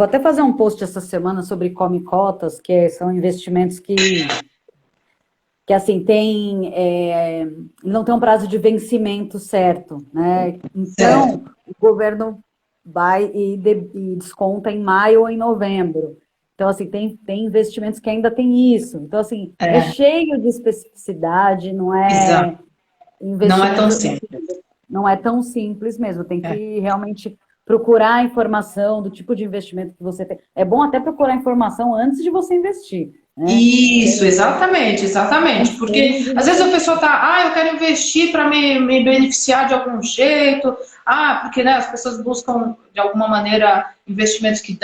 até fazer um post essa semana sobre come cotas, são investimentos que assim, não tem um prazo de vencimento certo, né? Então, Certo. o governo vai e desconta em maio ou em novembro. Então, assim, tem investimentos que ainda tem isso. Então, assim, é cheio de especificidade, não é Exato. Não é tão investimento, simples. não é tão simples mesmo. Tem que realmente procurar a informação do tipo de investimento que você tem. É bom até procurar informação antes de você investir, né? Isso, exatamente. Porque às vezes a pessoa tá, eu quero investir para me beneficiar de algum jeito. Porque né, as pessoas buscam de alguma maneira investimentos que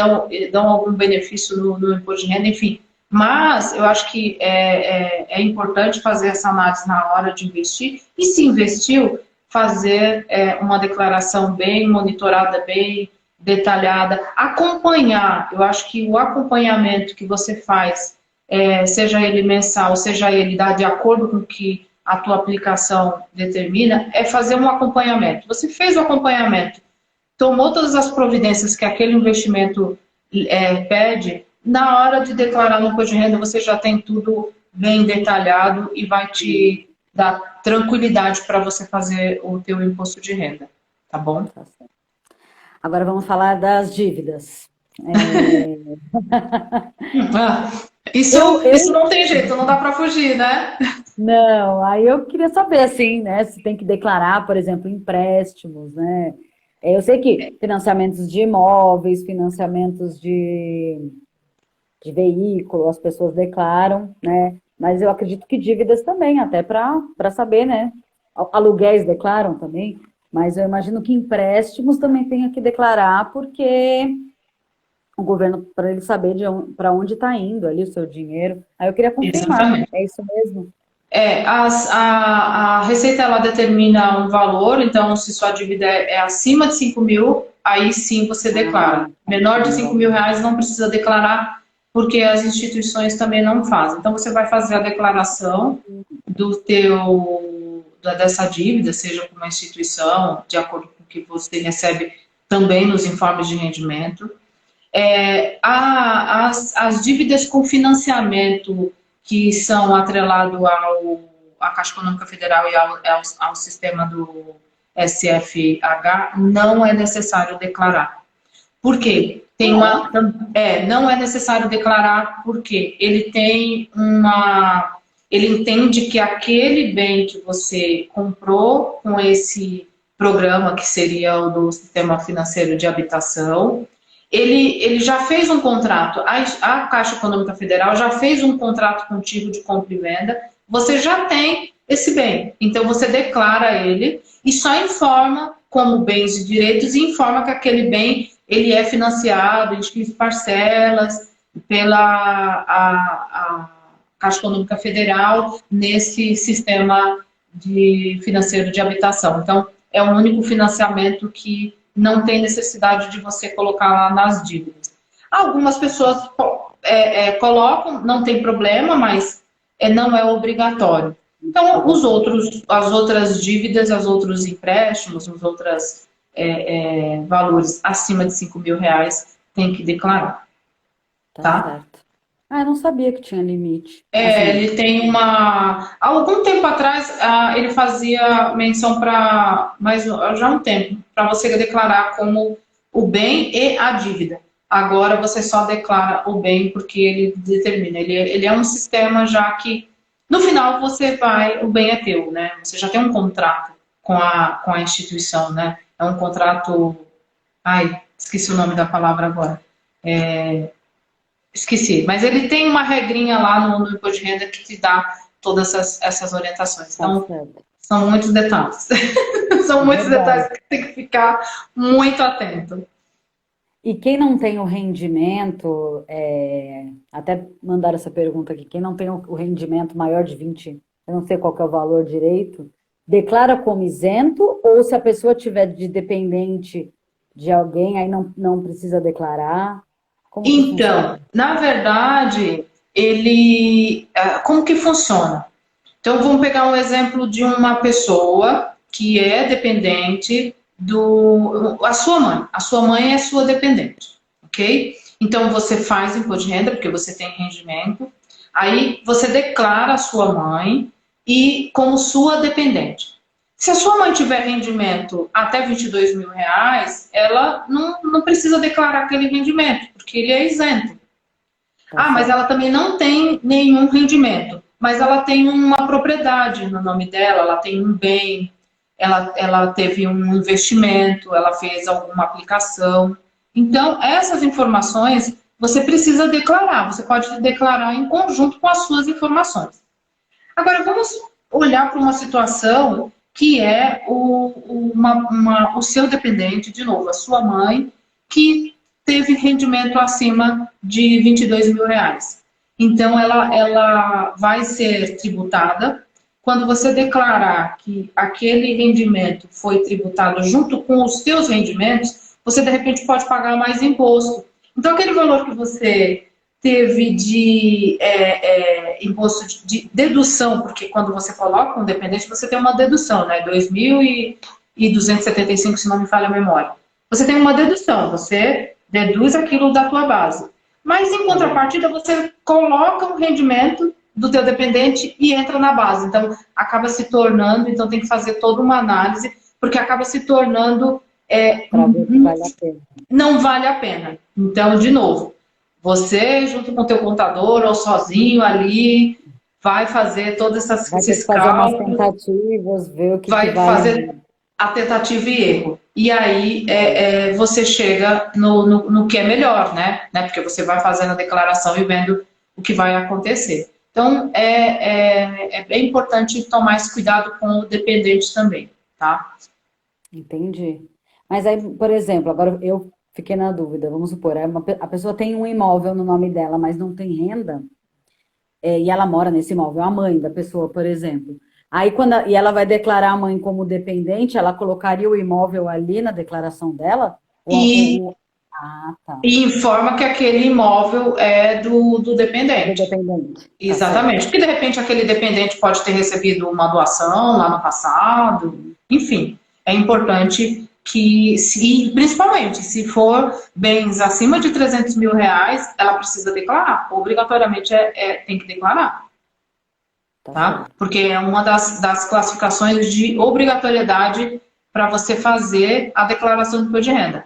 dão algum benefício no imposto de renda, enfim. Mas eu acho que é importante fazer essa análise na hora de investir. E se investiu, fazer uma declaração bem monitorada, bem detalhada. Acompanhar, eu acho que o acompanhamento que você faz, seja ele mensal, seja ele de acordo com o que a tua aplicação determina, é fazer um acompanhamento. Você fez o acompanhamento, tomou todas as providências que aquele investimento pede, na hora de declarar no imposto de renda, você já tem tudo bem detalhado e vai te dar tranquilidade para você fazer o teu imposto de renda, tá bom? Agora vamos falar das dívidas. Isso não tem jeito, não dá para fugir, né? Não, aí eu queria saber, assim, né, se tem que declarar, por exemplo, empréstimos, né? Eu sei que financiamentos de imóveis, financiamentos de veículo, as pessoas declaram, né? Mas eu acredito que dívidas também, até para saber, né? Aluguéis declaram também, mas eu imagino que empréstimos também tenha que declarar, porque o governo, para ele saber para onde está indo ali o seu dinheiro. Aí eu queria confirmar, Exatamente. é isso mesmo? A Receita ela determina um valor, então se sua dívida é acima de 5 mil, aí sim você declara. Menor de 5 mil reais não precisa declarar, porque as instituições também não fazem. Então você vai fazer a declaração dessa dívida, seja com uma instituição, de acordo com o que você recebe também nos informes de rendimento. As dívidas com financiamento que são atrelados à Caixa Econômica Federal e ao sistema do SFH, não é necessário declarar. Por quê? Não é necessário declarar porque ele entende que aquele bem que você comprou com esse programa, que seria o do Sistema Financeiro de Habitação, ele já fez um contrato, a Caixa Econômica Federal já fez um contrato contigo de compra e venda, você já tem esse bem. Então, você declara ele e só informa como bens e direitos e informa que aquele bem ele é financiado em X parcelas pela a Caixa Econômica Federal nesse sistema financeiro de habitação. Então, é o único financiamento que não tem necessidade de você colocar lá nas dívidas. Algumas pessoas colocam, não tem problema, mas não é obrigatório. Então, as outras dívidas, os outros empréstimos, os outros valores acima de 5 mil reais tem que declarar. Tá? Certo. Ah, eu não sabia que tinha limite. Assim, Ele tem uma. Há algum tempo atrás, ele fazia menção para. Mas já há um tempo, para você declarar como o bem e a dívida. Agora você só declara o bem porque ele determina. Ele é um sistema já que, no final, você vai. O bem é teu, né? Você já tem um contrato com a instituição, né? É um contrato. Ai, esqueci o nome da palavra agora. Esqueci, mas ele tem uma regrinha lá no imposto de renda que te dá todas essas orientações. tá Então, certo. são muitos detalhes. É São muitos verdade. detalhes que tem que ficar muito atento. E quem não tem o rendimento, até mandaram essa pergunta aqui, quem não tem o rendimento maior de 20, eu não sei qual que é o valor direito, declara como isento, ou se a pessoa tiver de dependente de alguém, aí não precisa declarar? Como que funciona? Então, na verdade, como que funciona? Então, vamos pegar um exemplo de uma pessoa que é dependente a sua mãe. A sua mãe é sua dependente, ok? Então, você faz imposto de renda, porque você tem rendimento. Aí, você declara a sua mãe e como sua dependente. Se a sua mãe tiver rendimento até R$ 22.000, ela não precisa declarar aquele rendimento, porque ele é isento. Tá Ah, mas certo. ela também não tem nenhum rendimento, mas ela tem uma propriedade no nome dela, ela tem um bem, ela teve um investimento, ela fez alguma aplicação. Então, essas informações você precisa declarar, você pode declarar em conjunto com as suas informações. Agora, vamos olhar para uma situação que é o seu dependente, de novo, a sua mãe, que teve rendimento acima de R$ 22.000. Então, ela vai ser tributada. Quando você declarar que aquele rendimento foi tributado junto com os seus rendimentos, você, de repente, pode pagar mais imposto. Então, aquele valor que você teve de imposto de dedução, porque quando você coloca um dependente, você tem uma dedução, né? 2.275, se não me falha a memória. Você tem uma dedução, você deduz aquilo da tua base. Mas, em É verdade. contrapartida, você coloca um rendimento do teu dependente e entra na base. Então, acaba se tornando, então tem que fazer toda uma análise, porque acaba se tornando Para ver se vale a pena. não vale a pena. Então, de novo, você, junto com o teu contador ou sozinho ali, vai fazer todos Vai ter esses que fazer umas cálculos, tentativas, ver o que que vai vale. fazer a tentativa e erro. E aí você chega no que é melhor, né? Porque você vai fazendo a declaração e vendo o que vai acontecer. Então, é bem importante tomar esse cuidado com o dependente também, tá? Entendi. Mas aí, por exemplo, agora eu fiquei na dúvida, vamos supor, a pessoa tem um imóvel no nome dela, mas não tem renda, e ela mora nesse imóvel, a mãe da pessoa, por exemplo. Aí, e ela vai declarar a mãe como dependente, ela colocaria o imóvel ali na declaração dela? E, Ah, tá. e informa que aquele imóvel é do É do dependente. dependente. Tá certo. Exatamente. Porque de repente aquele dependente pode ter recebido uma doação lá no passado. Enfim, é importante que, principalmente se for bens acima de R$ 300.000, ela precisa declarar. Obrigatoriamente tem que declarar, Tá tá? certo. Porque é uma das classificações de obrigatoriedade para você fazer a declaração do imposto de renda.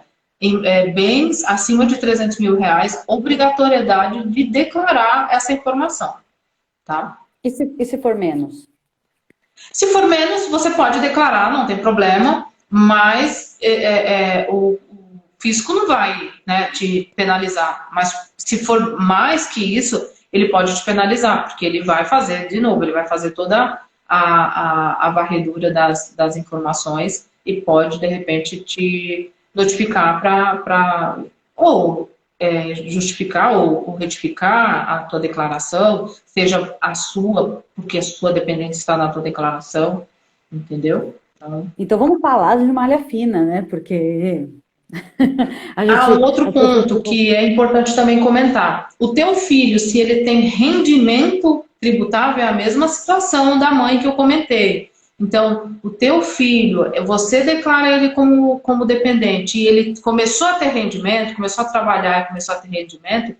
Bens acima de R$ 300.000, obrigatoriedade de declarar essa informação. Tá? E se for menos? Se for menos, você pode declarar, não tem problema, mas o fisco não vai, né, te penalizar. Mas se for mais que isso, ele pode te penalizar, porque ele vai fazer, de novo, ele vai fazer toda a varredura das informações e pode, de repente, te notificar para ou justificar ou retificar a tua declaração, seja a sua, porque a sua dependente está na tua declaração, entendeu? Então, Então vamos falar de malha fina, né? Porque a há um gente, outro as pessoas ponto ficam. que é importante também comentar. O teu filho, se ele tem rendimento tributável, é a mesma situação da mãe que eu comentei. Então, o teu filho, você declara ele como dependente e ele começou a ter rendimento, começou a trabalhar e começou a ter rendimento,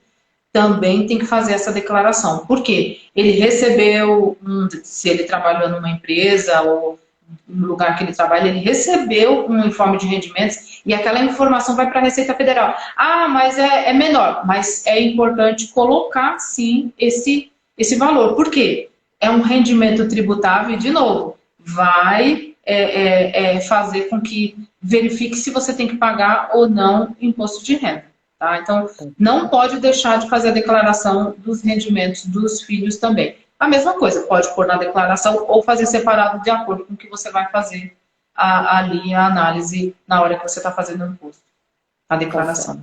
também tem que fazer essa declaração. Por quê? Ele recebeu, se ele trabalhou numa empresa ou no lugar que ele trabalha, ele recebeu um informe de rendimentos e aquela informação vai para a Receita Federal. Ah, mas é menor. Mas é importante colocar, sim, esse valor. Por quê? É um rendimento tributável e, de novo, vai fazer com que verifique se você tem que pagar ou não imposto de renda. Tá? Então, não pode deixar de fazer a declaração dos rendimentos dos filhos também. A mesma coisa, pode pôr na declaração ou fazer separado de acordo com o que você vai fazer ali a análise na hora que você está fazendo o imposto, a declaração.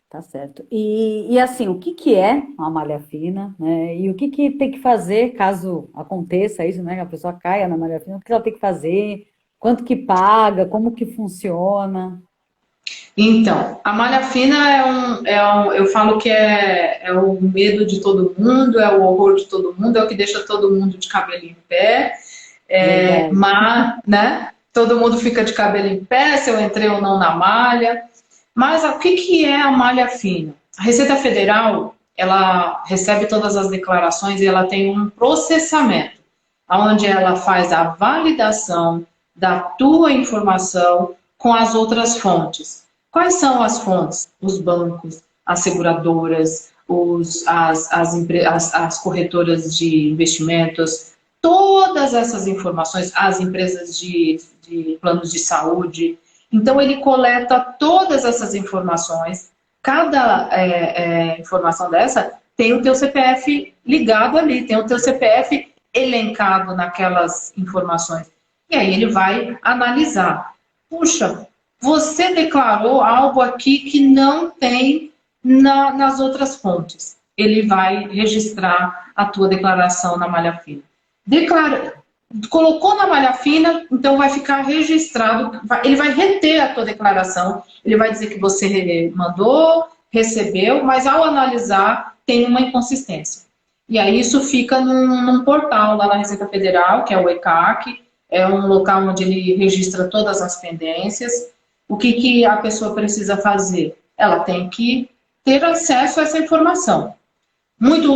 Tá certo. E assim, o que é uma malha fina, né? E o que tem que fazer caso aconteça isso, né? Que a pessoa caia na malha fina, o que ela tem que fazer? Quanto que paga? Como que funciona? Então, a malha fina eu falo que é o medo de todo mundo, é o horror de todo mundo, é o que deixa todo mundo de cabelo em pé, mas, né? Todo mundo fica de cabelo em pé, se eu entrei ou não na malha. Mas o que é a malha fina? A Receita Federal, ela recebe todas as declarações e ela tem um processamento, onde ela faz a validação da tua informação com as outras fontes. Quais são as fontes? Os bancos, as seguradoras, as corretoras de investimentos, todas essas informações, as empresas de planos de saúde. Então, ele coleta todas essas informações. Cada informação dessa tem o teu CPF ligado ali, tem o teu CPF elencado naquelas informações. E aí ele vai analisar. Puxa, você declarou algo aqui que não tem nas outras fontes. Ele vai registrar a tua declaração na malha fina. Colocou na malha fina, então vai ficar registrado, ele vai reter a tua declaração, ele vai dizer que você mandou, recebeu, mas ao analisar tem uma inconsistência. E aí isso fica num portal lá na Receita Federal, que é o ECAC, é um local onde ele registra todas as pendências. O que a pessoa precisa fazer? Ela tem que ter acesso a essa informação.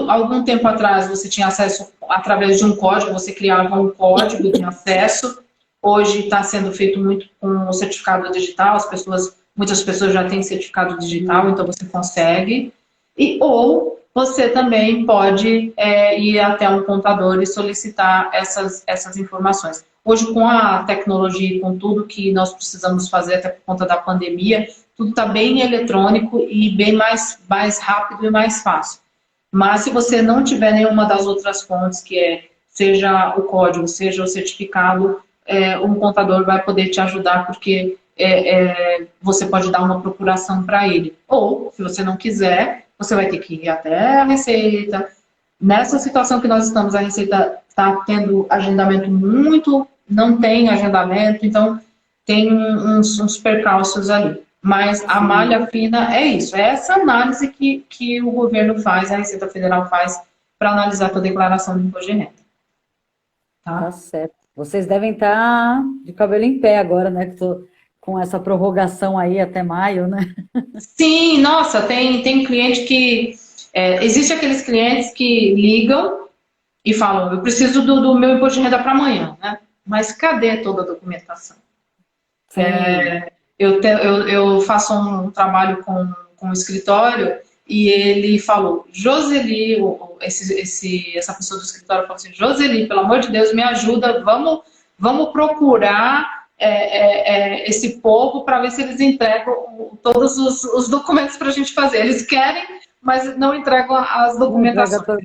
Algum tempo atrás você tinha acesso através de um código, você criava um código de acesso. Hoje está sendo feito muito com o certificado digital, muitas pessoas já têm certificado digital, então você consegue. Ou você também pode ir até um contador e solicitar essas informações. Hoje, com a tecnologia e com tudo que nós precisamos fazer, até por conta da pandemia, tudo está bem eletrônico e bem mais rápido e mais fácil. Mas se você não tiver nenhuma das outras fontes, seja o código, seja o certificado, um contador vai poder te ajudar, porque você pode dar uma procuração para ele. Ou, se você não quiser, você vai ter que ir até a Receita. Nessa situação que nós estamos, a Receita está tendo agendamento não tem agendamento, então tem uns percalços ali. Mas a malha fina é isso, é essa análise que o governo faz, a Receita Federal faz, para analisar a tua declaração de imposto de renda. Tá certo. Vocês devem estar de cabelo em pé agora, né? Com essa prorrogação aí até maio, né? Sim, nossa, tem cliente que... Existem aqueles clientes que ligam e falam, eu preciso do meu imposto de renda para amanhã, né? Mas cadê toda a documentação? Eu faço um trabalho com um escritório e ele falou, Joseli, essa pessoa do escritório falou assim, Joseli, pelo amor de Deus, me ajuda, vamos procurar esse povo para ver se eles entregam todos os documentos para a gente fazer. Eles querem, mas não entregam as documentações.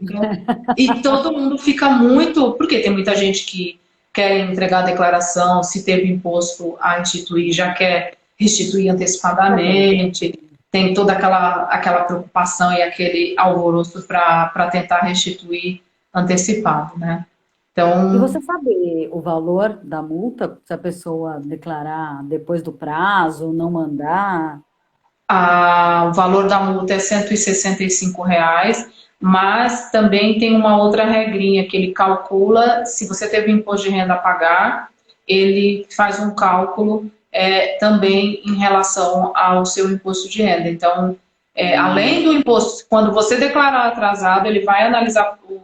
E todo mundo fica muito... Porque tem muita gente que quer entregar a declaração, se teve imposto a instituir, já quer restituir antecipadamente, tem toda aquela preocupação e aquele alvoroço para tentar restituir antecipado, né? Então... E você sabe o valor da multa, se a pessoa declarar depois do prazo, não mandar? O valor da multa é R$ 165, mas também tem uma outra regrinha que ele calcula, se você teve imposto de renda a pagar, ele faz um cálculo também em relação ao seu imposto de renda. Então, Além do imposto, quando você declarar atrasado, ele vai analisar o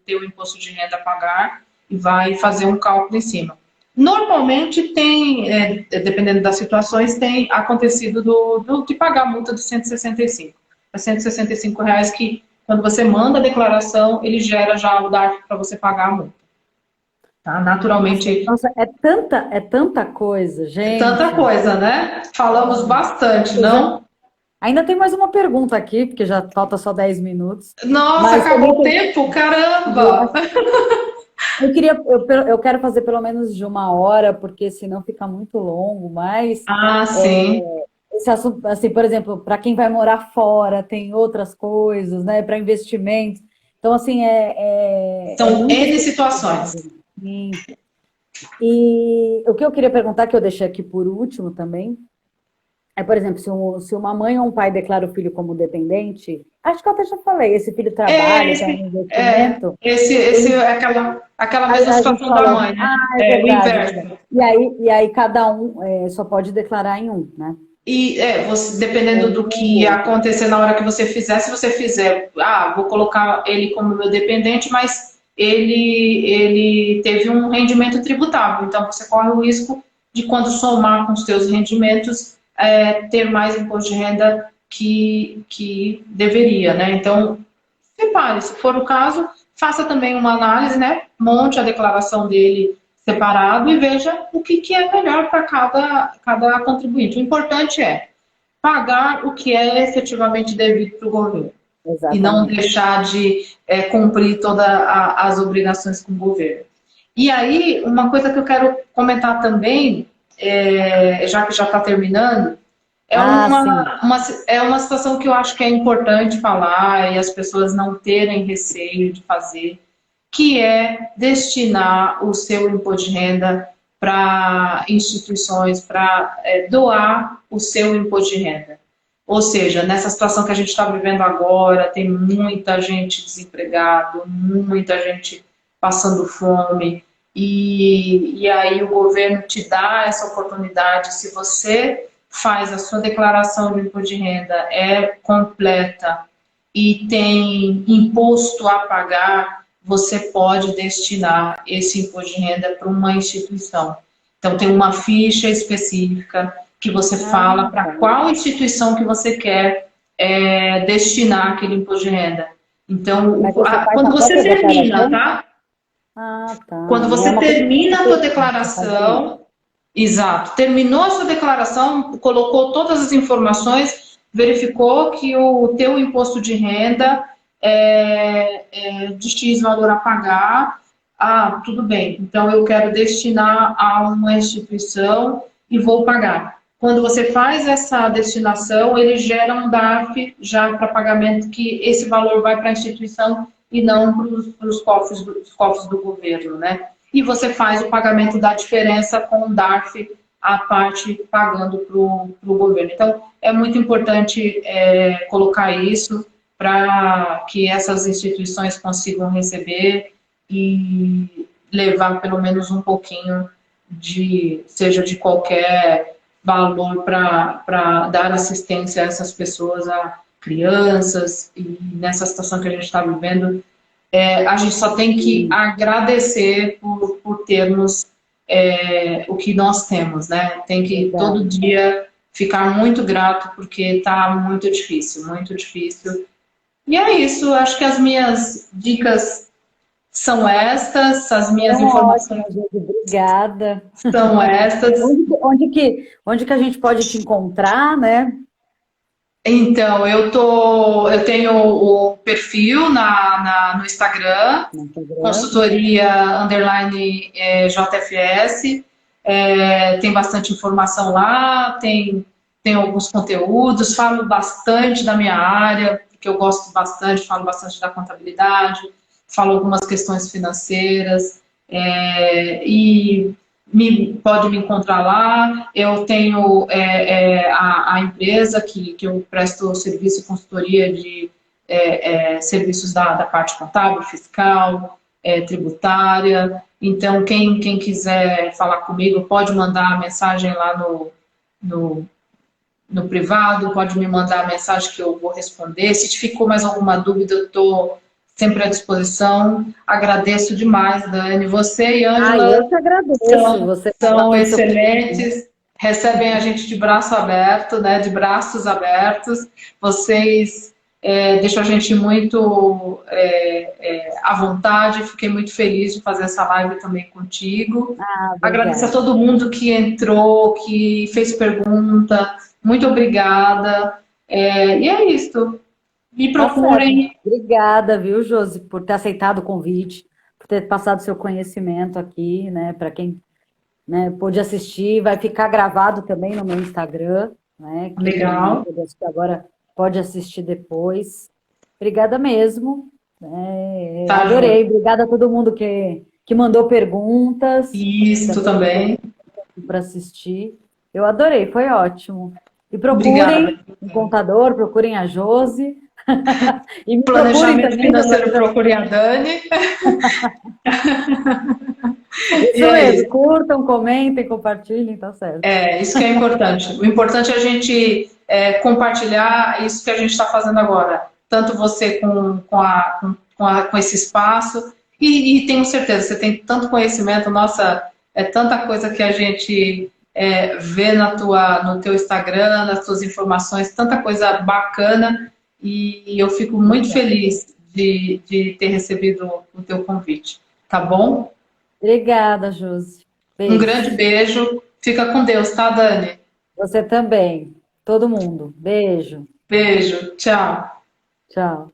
teu imposto de renda a pagar e vai fazer um cálculo em cima. Normalmente tem, dependendo das situações, tem acontecido de pagar a multa de 165. É R$ 165 que, quando você manda a declaração, ele gera já o DARF para você pagar a multa. Tá? Naturalmente. Nossa, é tanta coisa, É tanta gente. coisa, né? Falamos bastante, não? Ainda tem mais uma pergunta aqui, porque já falta só 10 minutos. Nossa, Mas também acabou o tempo? Caramba! eu quero fazer pelo menos de 1 hora, porque senão fica muito longo, mas Ah, sim. esse assunto, assim, por exemplo, para quem vai morar fora, tem outras coisas, né? Para investimentos. Então, assim, é São muito N especificado. situações. Sim. E o que eu queria perguntar, que eu deixei aqui por último também, por exemplo, se uma mãe ou um pai declara o filho como dependente, acho que eu até já falei, esse filho É, trabalha, tem um esse, investimento, esse ele, é aquela mesma a gente situação da falou, mãe, né? é É o verdade. inverso. E aí cada um só pode declarar em um, né? E dependendo Ou do um ou que outro. acontecer na hora que você fizer, se você fizer, vou colocar ele como meu dependente, mas ele teve um rendimento tributável, então você corre o risco de, quando somar com os seus rendimentos, ter mais imposto de renda que deveria, né? Então, separe, se for o caso, faça também uma análise, né? Monte a declaração dele separado e veja o que é melhor para cada contribuinte. O importante é pagar o que é efetivamente devido para o governo e não Exatamente. deixar de cumprir todas as obrigações com o governo. E aí, uma coisa que eu quero comentar também, já que já está terminando, é Ah, sim. uma situação que eu acho que é importante falar e as pessoas não terem receio de fazer, que é destinar o seu imposto de renda para instituições, para doar o seu imposto de renda. Ou seja, nessa situação que a gente está vivendo agora, tem muita gente desempregada, muita gente passando fome, e aí o governo te dá essa oportunidade. Se você faz a sua declaração de imposto de renda, é completa e tem imposto a pagar, você pode destinar esse imposto de renda para uma instituição. Então, tem uma ficha específica que você Ah, fala para tá. qual instituição que você quer destinar aquele imposto de renda. Então, Mas você faz quando na você própria termina, declaração? tá? Ah, tá. Quando Não é você uma coisa que termina a tua você faz ali. declaração, exato, terminou a sua declaração, colocou todas as informações, verificou que o teu imposto de renda é de X valor a pagar, tudo bem, então eu quero destinar a uma instituição e vou pagar. Quando você faz essa destinação, ele gera um DARF já para pagamento, que esse valor vai para a instituição e não para os cofres do governo, né? E você faz o pagamento da diferença com o DARF à parte, pagando para o governo. Então, é muito importante colocar isso para que essas instituições consigam receber e levar pelo menos um pouquinho seja de qualquer valor, para dar assistência a essas pessoas, a crianças, e nessa situação que a gente está vivendo, a gente só tem que Sim, agradecer por termos o que nós temos, né? Tem que todo verdade. dia ficar muito grato, porque está muito difícil, muito difícil. E é isso, acho que as minhas dicas são estas, as minhas Então, informações ótimo, gente. Obrigada. são estas. Onde que a gente pode te encontrar, né? Então, eu tenho o perfil no Instagram, No Instagram. consultoria underline JFS, tem bastante informação lá, tem alguns conteúdos, falo bastante da minha área, que eu gosto bastante, falo bastante da contabilidade, falo algumas questões financeiras, e pode me encontrar lá. Eu tenho a empresa que eu presto serviço e consultoria de serviços da parte contábil, fiscal, tributária. Então, quem quiser falar comigo, pode mandar a mensagem lá no no privado, pode me mandar a mensagem que eu vou responder. Se ficou mais alguma dúvida, eu estou sempre à disposição. Agradeço demais, Dani. Você e Ângela Eu que agradeço você são pelo seu excelentes, recebem a gente de braço aberto, né, de braços abertos. Vocês deixam a gente muito à vontade. Fiquei muito feliz de fazer essa live também contigo. Agradeço a obrigada. todo mundo que entrou, que fez pergunta. Muito obrigada. E é isso. Me Tá certo. procurem. Obrigada, viu, Josi, por ter aceitado o convite, por ter passado seu conhecimento aqui, né, para quem, né, pôde assistir, vai ficar gravado também no meu Instagram, né, quem não Legal. pôde assistir agora pode assistir depois. Obrigada mesmo, né, Tá, Ju? adorei, obrigada a todo mundo que mandou perguntas, Isso também. para assistir, eu adorei, foi ótimo. E procurem Obrigada. um contador, procurem a Josi, e me procurem Planejamento também, financeiro, procure a Dani. E isso é mesmo, isso. curtam, comentem, compartilhem, tá certo. Isso que é importante. O importante é a gente compartilhar isso que a gente está fazendo agora. Tanto você com esse espaço, e tenho certeza, você tem tanto conhecimento, nossa, é tanta coisa que a gente vê no teu Instagram, nas tuas informações, tanta coisa bacana, e eu fico muito feliz de ter recebido o teu convite. Tá bom? Obrigada, Josi. Um grande Beijo. beijo. Fica com Deus, tá, Dani? Você também. Todo mundo. Beijo. Beijo. Tchau. Tchau.